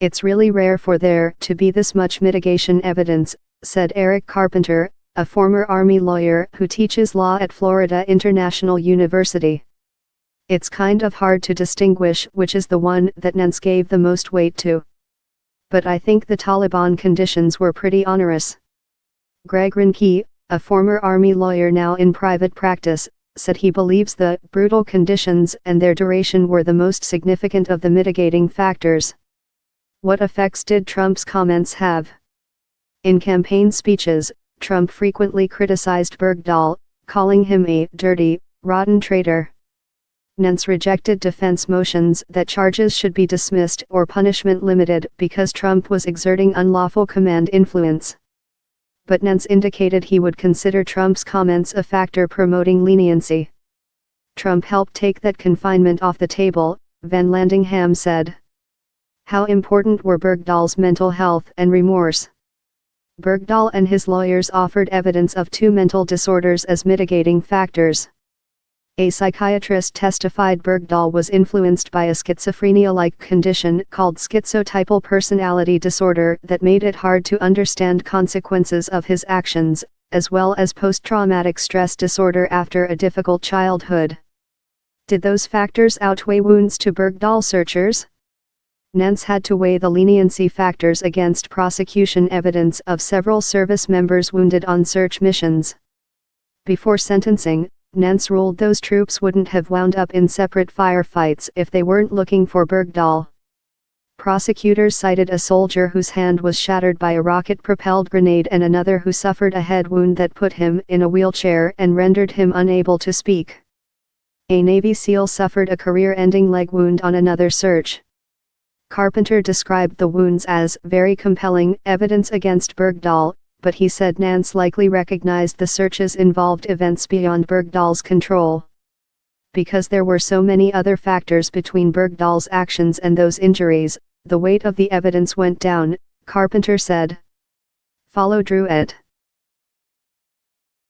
It's really rare for there to be this much mitigation evidence, said Eric Carpenter, a former Army lawyer who teaches law at Florida International University. It's kind of hard to distinguish which is the one that Nance gave the most weight to. But I think the Taliban conditions were pretty onerous. Greg Rinke, a former Army lawyer now in private practice, said he believes the brutal conditions and their duration were the most significant of the mitigating factors. What effects did Trump's comments have? In campaign speeches, Trump frequently criticized Bergdahl, calling him a dirty, rotten traitor. Nance rejected defense motions that charges should be dismissed or punishment limited because Trump was exerting unlawful command influence. But Nance indicated he would consider Trump's comments a factor promoting leniency. Trump helped take that confinement off the table, Van Landingham said. How important were Bergdahl's mental health and remorse? Bergdahl and his lawyers offered evidence of 2 mental disorders as mitigating factors. A psychiatrist testified Bergdahl was influenced by a schizophrenia-like condition called schizotypal personality disorder that made it hard to understand consequences of his actions, as well as post-traumatic stress disorder after a difficult childhood. Did those factors outweigh wounds to Bergdahl searchers? Nance had to weigh the leniency factors against prosecution evidence of several service members wounded on search missions. Before sentencing, Nance ruled those troops wouldn't have wound up in separate firefights if they weren't looking for Bergdahl. Prosecutors cited a soldier whose hand was shattered by a rocket-propelled grenade and another who suffered a head wound that put him in a wheelchair and rendered him unable to speak. A Navy SEAL suffered a career-ending leg wound on another search. Carpenter described the wounds as very compelling evidence against Bergdahl, but he said Nance likely recognized the searches involved events beyond Bergdahl's control. Because there were so many other factors between Bergdahl's actions and those injuries, the weight of the evidence went down, Carpenter said. Follow Drew et.